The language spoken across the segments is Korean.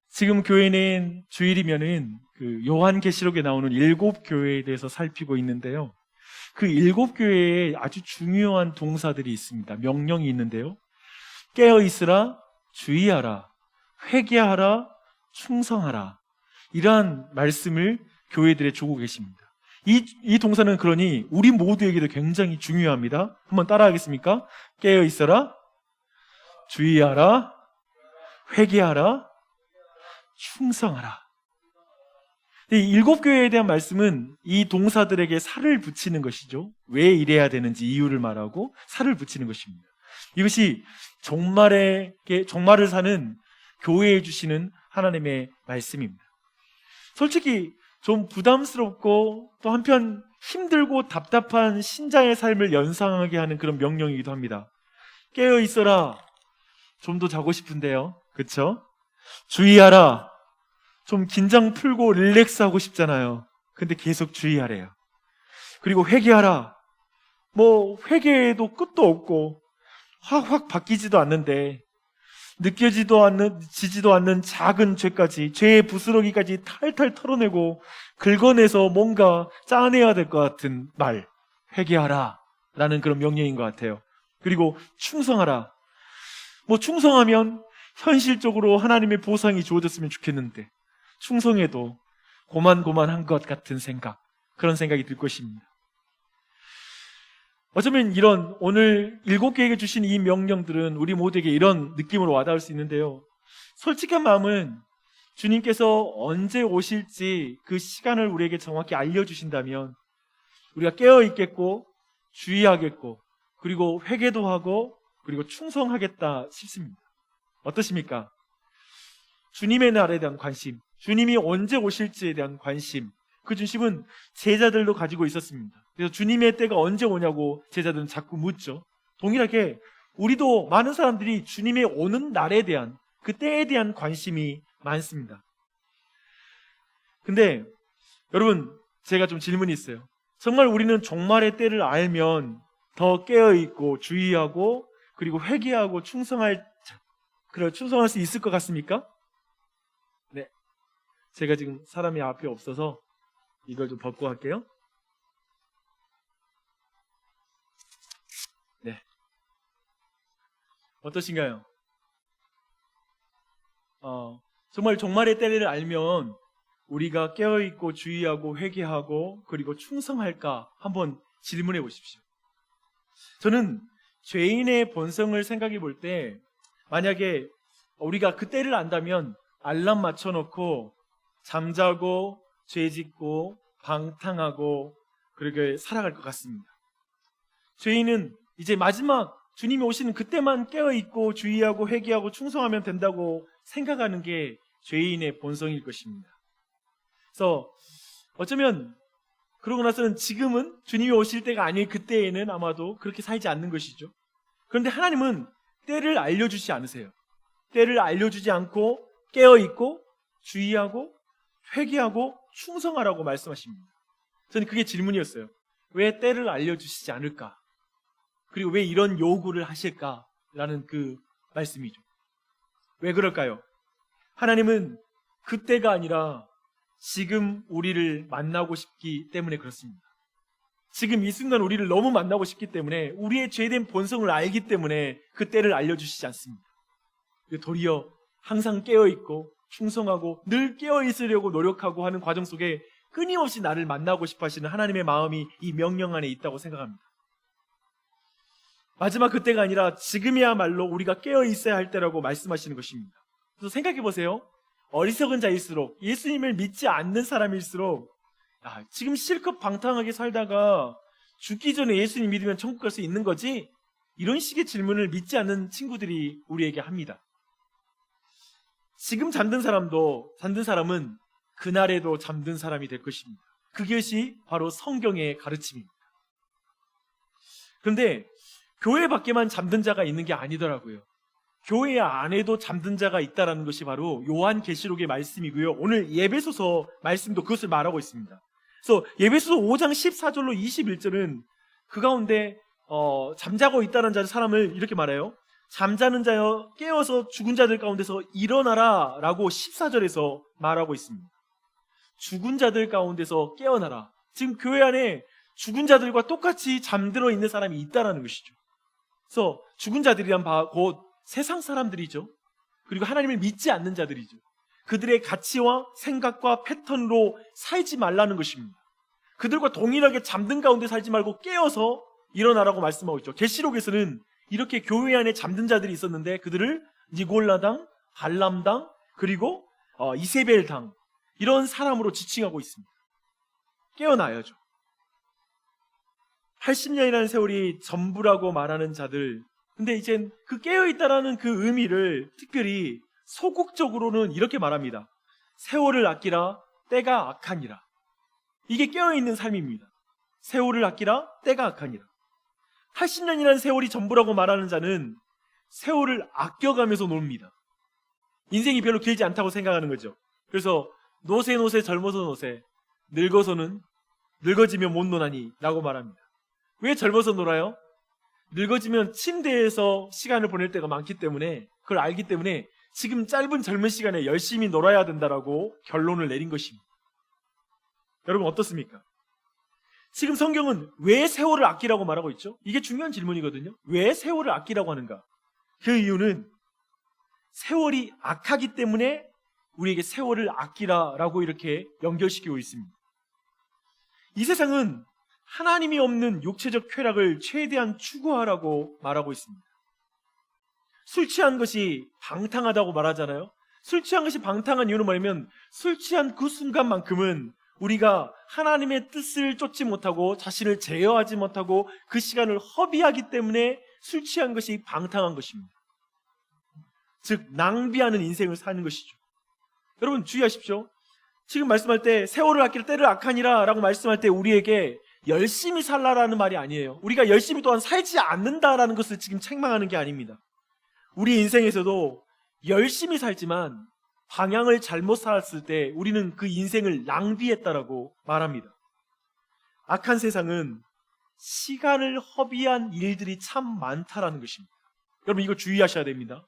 지금 교회는 주일이면은 그 요한계시록에 나오는 7교회에 대해서 살피고 있는데요. 그 7교회에 아주 중요한 동사들이 있습니다. 명령이 있는데요. 깨어 있으라, 주의하라, 회개하라, 충성하라. 이러한 말씀을 교회들에 주고 계십니다. 이 동사는 그러니 우리 모두에게도 굉장히 중요합니다. 한번 따라하겠습니까? 깨어 있어라, 주의하라, 회개하라, 충성하라. 이 7교회에 대한 말씀은 이 동사들에게 살을 붙이는 것이죠. 왜 이래야 되는지 이유를 말하고 살을 붙이는 것입니다. 이것이 종말을 사는 교회에 주시는 하나님의 말씀입니다. 솔직히 좀 부담스럽고 또 한편 힘들고 답답한 신자의 삶을 연상하게 하는 그런 명령이기도 합니다. 깨어 있어라. 좀 더 자고 싶은데요. 그렇죠? 주의하라. 좀 긴장 풀고 릴렉스하고 싶잖아요. 근데 계속 주의하래요. 그리고 회개하라. 회개에도 끝도 없고 확 바뀌지도 않는데 지지도 않는 작은 죄까지, 죄의 부스러기까지 탈탈 털어내고 긁어내서 뭔가 짜내야 될 것 같은 말, 회개하라 라는 그런 명령인 것 같아요. 그리고 충성하라. 충성하면 현실적으로 하나님의 보상이 주어졌으면 좋겠는데 충성해도 고만고만한 것 같은 그런 생각이 들 것입니다. 어쩌면 오늘 7교회에게 주신 이 명령들은 우리 모두에게 이런 느낌으로 와닿을 수 있는데요. 솔직한 마음은 주님께서 언제 오실지 그 시간을 우리에게 정확히 알려주신다면 우리가 깨어있겠고 주의하겠고 그리고 회개도 하고 그리고 충성하겠다 싶습니다. 어떠십니까? 주님의 날에 대한 관심, 주님이 언제 오실지에 대한 관심, 그 중심은 제자들도 가지고 있었습니다. 그래서 주님의 때가 언제 오냐고 제자들은 자꾸 묻죠. 동일하게 우리도 많은 사람들이 주님의 오는 날에 대한 그 때에 대한 관심이 많습니다. 근데 여러분, 제가 좀 질문이 있어요. 정말 우리는 종말의 때를 알면 더 깨어있고 주의하고 그리고 회개하고 충성할 수 있을 것 같습니까? 네. 제가 지금 사람이 앞에 없어서 이걸 좀 벗고 할게요. 네. 어떠신가요? 정말 종말의 때를 알면 우리가 깨어있고 주의하고 회개하고 그리고 충성할까 한번 질문해 보십시오. 저는 죄인의 본성을 생각해 볼 때 만약에 우리가 그 때를 안다면 알람 맞춰놓고 잠자고 죄짓고 방탕하고 그렇게 살아갈 것 같습니다. 죄인은 이제 마지막 주님이 오시는 그때만 깨어있고 주의하고 회개하고 충성하면 된다고 생각하는 게 죄인의 본성일 것입니다. 그래서 어쩌면 그러고 나서는 지금은 주님이 오실 때가 아닐 그때에는 아마도 그렇게 살지 않는 것이죠. 그런데 하나님은 때를 알려주지 않으세요. 때를 알려주지 않고 깨어있고 주의하고 회개하고 충성하라고 말씀하십니다. 저는 그게 질문이었어요. 왜 때를 알려주시지 않을까? 그리고 왜 이런 요구를 하실까라는 그 말씀이죠. 왜 그럴까요? 하나님은 그때가 아니라 지금 우리를 만나고 싶기 때문에 그렇습니다. 지금 이 순간 우리를 너무 만나고 싶기 때문에 우리의 죄된 본성을 알기 때문에 그 때를 알려주시지 않습니다. 도리어 항상 깨어있고 충성하고 늘 깨어있으려고 노력하고 하는 과정 속에 끊임없이 나를 만나고 싶어 하시는 하나님의 마음이 이 명령 안에 있다고 생각합니다. 마지막 그때가 아니라 지금이야말로 우리가 깨어있어야 할 때라고 말씀하시는 것입니다. 그래서 생각해 보세요. 어리석은 자일수록 예수님을 믿지 않는 사람일수록 지금 실컷 방탕하게 살다가 죽기 전에 예수님 믿으면 천국 갈 수 있는 거지? 이런 식의 질문을 믿지 않는 친구들이 우리에게 합니다. 지금 잠든 사람은 그날에도 잠든 사람이 될 것입니다. 그것이 바로 성경의 가르침입니다. 그런데 교회 밖에만 잠든 자가 있는 게 아니더라고요. 교회 안에도 잠든 자가 있다는 것이 바로 요한계시록의 말씀이고요. 오늘 예배소서 말씀도 그것을 말하고 있습니다. 그래서 예배소서 5장 14절로 21절은 그 가운데 잠자고 있다는 사람을 이렇게 말해요. 잠자는 자여 깨어서 죽은 자들 가운데서 일어나라 라고 14절에서 말하고 있습니다. 죽은 자들 가운데서 깨어나라. 지금 교회 안에 죽은 자들과 똑같이 잠들어 있는 사람이 있다는 것이죠. 그래서 죽은 자들이란 곧 세상 사람들이죠. 그리고 하나님을 믿지 않는 자들이죠. 그들의 가치와 생각과 패턴으로 살지 말라는 것입니다. 그들과 동일하게 잠든 가운데 살지 말고 깨어서 일어나라고 말씀하고 있죠. 계시록에서는 이렇게 교회 안에 잠든 자들이 있었는데 그들을 니골라당, 발람당, 그리고 이세벨당 이런 사람으로 지칭하고 있습니다. 깨어나야죠. 80년이라는 세월이 전부라고 말하는 자들, 근데 이젠 그 깨어있다라는 그 의미를 특별히 소극적으로는 이렇게 말합니다. 세월을 아끼라 때가 악하니라. 이게 깨어있는 삶입니다. 세월을 아끼라 때가 악하니라. 80년이라는 세월이 전부라고 말하는 자는 세월을 아껴가면서 놉니다. 인생이 별로 길지 않다고 생각하는 거죠. 그래서 노세 젊어서 노세, 늙어서는 늙어지면 못 노나니 라고 말합니다. 왜 젊어서 놀아요? 늙어지면 침대에서 시간을 보낼 때가 많기 때문에, 그걸 알기 때문에 지금 짧은 젊은 시간에 열심히 놀아야 된다라고 결론을 내린 것입니다. 여러분 어떻습니까? 지금 성경은 왜 세월을 아끼라고 말하고 있죠? 이게 중요한 질문이거든요. 왜 세월을 아끼라고 하는가? 그 이유는 세월이 악하기 때문에 우리에게 세월을 아끼라라고 이렇게 연결시키고 있습니다. 이 세상은 하나님이 없는 육체적 쾌락을 최대한 추구하라고 말하고 있습니다. 술 취한 것이 방탕하다고 말하잖아요. 술 취한 것이 방탕한 이유는 뭐냐면 술 취한 그 순간만큼은 우리가 하나님의 뜻을 쫓지 못하고 자신을 제어하지 못하고 그 시간을 허비하기 때문에 술 취한 것이 방탕한 것입니다. 즉 낭비하는 인생을 사는 것이죠. 여러분 주의하십시오. 지금 말씀할 때 세월을 아끼라 때를 악하니라 라고 말씀할 때 우리에게 열심히 살라라는 말이 아니에요. 우리가 열심히 또한 살지 않는다라는 것을 지금 책망하는 게 아닙니다. 우리 인생에서도 열심히 살지만 방향을 잘못 살았을 때 우리는 그 인생을 낭비했다라고 말합니다. 악한 세상은 시간을 허비한 일들이 참 많다라는 것입니다. 여러분 이거 주의하셔야 됩니다.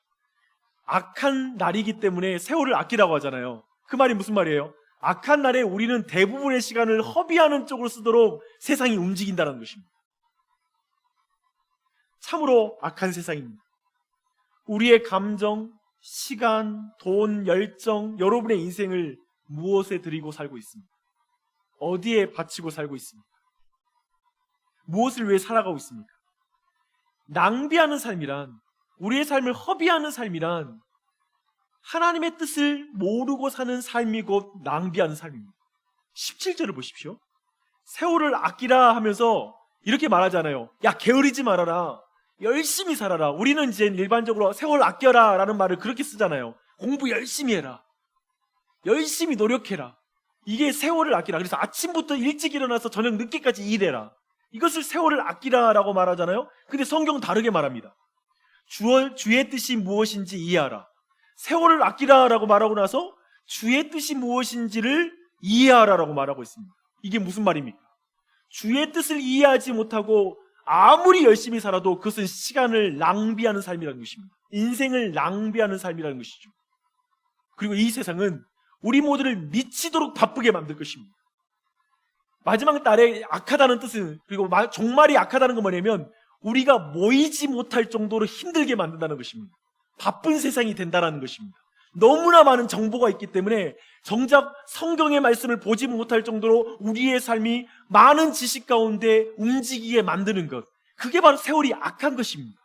악한 날이기 때문에 세월을 아끼라고 하잖아요. 그 말이 무슨 말이에요? 악한 날에 우리는 대부분의 시간을 허비하는 쪽으로 쓰도록 세상이 움직인다는 것입니다. 참으로 악한 세상입니다. 우리의 감정, 시간, 돈, 열정, 여러분의 인생을 무엇에 드리고 살고 있습니까? 어디에 바치고 살고 있습니까? 무엇을 위해 살아가고 있습니까? 낭비하는 삶이란, 우리의 삶을 허비하는 삶이란 하나님의 뜻을 모르고 사는 삶이 곧 낭비하는 삶입니다. 17절을 보십시오. 세월을 아끼라 하면서 이렇게 말하잖아요. 야, 게으르지 말아라. 열심히 살아라. 우리는 이제 일반적으로 세월 아껴라 라는 말을 그렇게 쓰잖아요. 공부 열심히 해라. 열심히 노력해라. 이게 세월을 아끼라. 그래서 아침부터 일찍 일어나서 저녁 늦게까지 일해라. 이것을 세월을 아끼라 라고 말하잖아요. 근데 성경은 다르게 말합니다. 주의 뜻이 무엇인지 이해하라. 세월을 아끼라 라고 말하고 나서 주의 뜻이 무엇인지를 이해하라 라고 말하고 있습니다. 이게 무슨 말입니까? 주의 뜻을 이해하지 못하고 아무리 열심히 살아도 그것은 시간을 낭비하는 삶이라는 것입니다. 인생을 낭비하는 삶이라는 것이죠. 그리고 이 세상은 우리 모두를 미치도록 바쁘게 만들 것입니다. 마지막 날에 악하다는 뜻은, 그리고 종말이 악하다는 건 뭐냐면 우리가 모이지 못할 정도로 힘들게 만든다는 것입니다. 바쁜 세상이 된다는 것입니다. 너무나 많은 정보가 있기 때문에 정작 성경의 말씀을 보지 못할 정도로 우리의 삶이 많은 지식 가운데 움직이게 만드는 것, 그게 바로 세월이 악한 것입니다.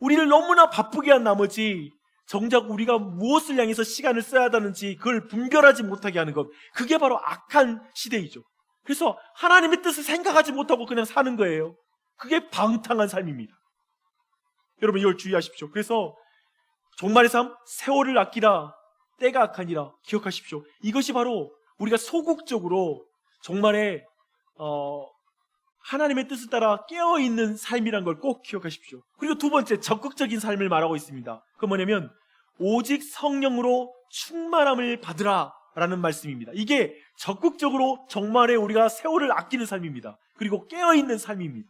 우리를 너무나 바쁘게 한 나머지 정작 우리가 무엇을 향해서 시간을 써야 하는지 그걸 분별하지 못하게 하는 것, 그게 바로 악한 시대이죠. 그래서 하나님의 뜻을 생각하지 못하고 그냥 사는 거예요. 그게 방탕한 삶입니다. 여러분 이걸 주의하십시오. 그래서 종말의 삶, 세월을 아끼라 때가 악하니라 기억하십시오. 이것이 바로 우리가 소극적으로 종말에 하나님의 뜻을 따라 깨어있는 삶이란 걸 꼭 기억하십시오. 그리고 두 번째, 적극적인 삶을 말하고 있습니다. 그건 뭐냐면 오직 성령으로 충만함을 받으라 라는 말씀입니다. 이게 적극적으로 정말에 우리가 세월을 아끼는 삶입니다. 그리고 깨어있는 삶입니다.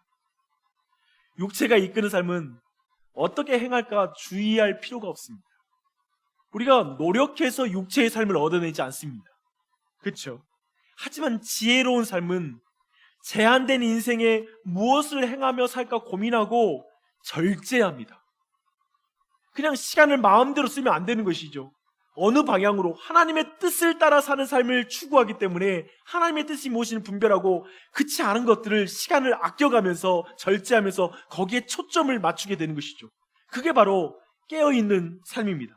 육체가 이끄는 삶은 어떻게 행할까 주의할 필요가 없습니다. 우리가 노력해서 육체의 삶을 얻어내지 않습니다. 그렇죠? 하지만 지혜로운 삶은 제한된 인생에 무엇을 행하며 살까 고민하고 절제합니다. 그냥 시간을 마음대로 쓰면 안 되는 것이죠. 어느 방향으로 하나님의 뜻을 따라 사는 삶을 추구하기 때문에 하나님의 뜻이 무엇인지 분별하고 그렇지 않은 것들을 시간을 아껴가면서 절제하면서 거기에 초점을 맞추게 되는 것이죠. 그게 바로 깨어있는 삶입니다.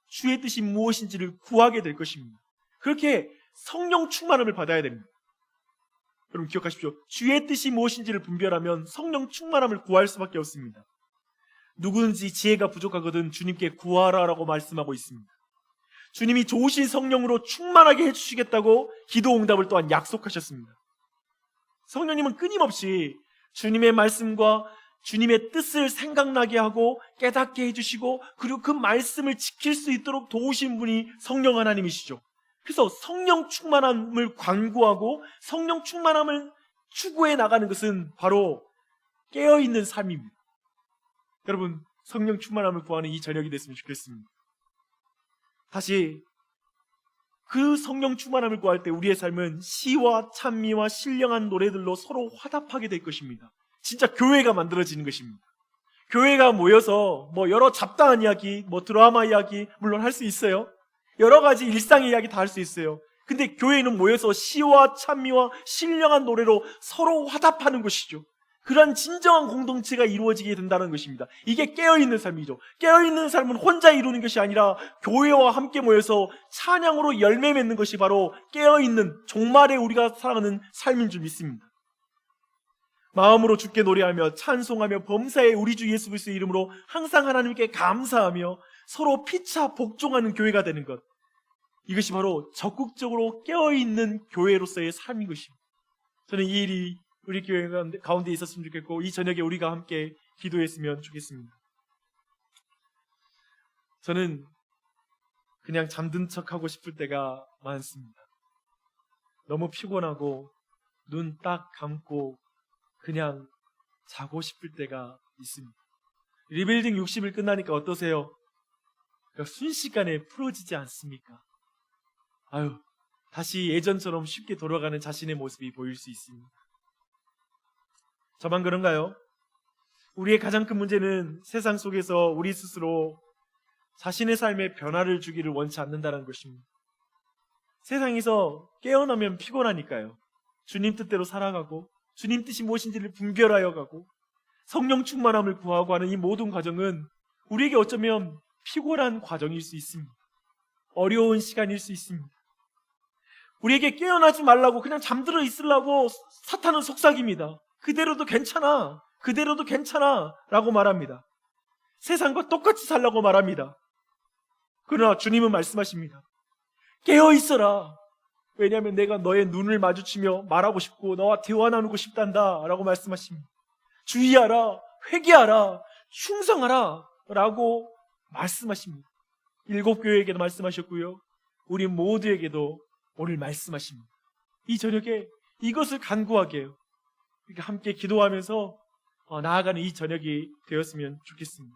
주의 뜻이 무엇인지를 구하게 될 것입니다. 그렇게 성령 충만함을 받아야 됩니다. 여러분 기억하십시오. 주의 뜻이 무엇인지를 분별하면 성령 충만함을 구할 수밖에 없습니다. 누구든지 지혜가 부족하거든 주님께 구하라라고 말씀하고 있습니다. 주님이 좋으신 성령으로 충만하게 해주시겠다고 기도 응답을 또한 약속하셨습니다. 성령님은 끊임없이 주님의 말씀과 주님의 뜻을 생각나게 하고 깨닫게 해주시고 그리고 그 말씀을 지킬 수 있도록 도우신 분이 성령 하나님이시죠. 그래서 성령 충만함을 간구하고 성령 충만함을 추구해 나가는 것은 바로 깨어있는 삶입니다. 여러분 성령 충만함을 구하는 이 저녁이 됐으면 좋겠습니다. 다시 그 성령 충만함을 구할 때 우리의 삶은 시와 찬미와 신령한 노래들로 서로 화답하게 될 것입니다. 진짜 교회가 만들어지는 것입니다. 교회가 모여서 여러 잡다한 이야기, 드라마 이야기 물론 할 수 있어요. 여러 가지 일상의 이야기 다 할 수 있어요. 근데 교회는 모여서 시와 찬미와 신령한 노래로 서로 화답하는 것이죠. 그런 진정한 공동체가 이루어지게 된다는 것입니다. 이게 깨어있는 삶이죠. 깨어있는 삶은 혼자 이루는 것이 아니라 교회와 함께 모여서 찬양으로 열매 맺는 것이 바로 깨어있는 종말에 우리가 살아가는 삶인 줄 믿습니다. 마음으로 주께 노래하며 찬송하며 범사에 우리 주 예수 그리스도의 이름으로 항상 하나님께 감사하며 서로 피차 복종하는 교회가 되는 것, 이것이 바로 적극적으로 깨어있는 교회로서의 삶인 것입니다. 저는 이 일이 우리 교회 가운데 있었으면 좋겠고 이 저녁에 우리가 함께 기도했으면 좋겠습니다. 저는 그냥 잠든 척하고 싶을 때가 많습니다. 너무 피곤하고 눈 딱 감고 그냥 자고 싶을 때가 있습니다. 리빌딩 60일 끝나니까 어떠세요? 순식간에 풀어지지 않습니까? 다시 예전처럼 쉽게 돌아가는 자신의 모습이 보일 수 있습니다. 저만 그런가요? 우리의 가장 큰 문제는 세상 속에서 우리 스스로 자신의 삶에 변화를 주기를 원치 않는다는 것입니다. 세상에서 깨어나면 피곤하니까요. 주님 뜻대로 살아가고 주님 뜻이 무엇인지를 분별하여 가고 성령 충만함을 구하고 하는 이 모든 과정은 우리에게 어쩌면 피곤한 과정일 수 있습니다. 어려운 시간일 수 있습니다. 우리에게 깨어나지 말라고 그냥 잠들어 있으려고 사탄은 속삭입니다. 그대로도 괜찮아 라고 말합니다. 세상과 똑같이 살라고 말합니다. 그러나 주님은 말씀하십니다. 깨어 있어라. 왜냐하면 내가 너의 눈을 마주치며 말하고 싶고 너와 대화 나누고 싶단다 라고 말씀하십니다. 주의하라, 회개하라, 충성하라 라고 말씀하십니다. 7교회에게도 말씀하셨고요, 우리 모두에게도 오늘 말씀하십니다. 이 저녁에 이것을 간구하게 해요. 함께 기도하면서 나아가는 이 저녁이 되었으면 좋겠습니다.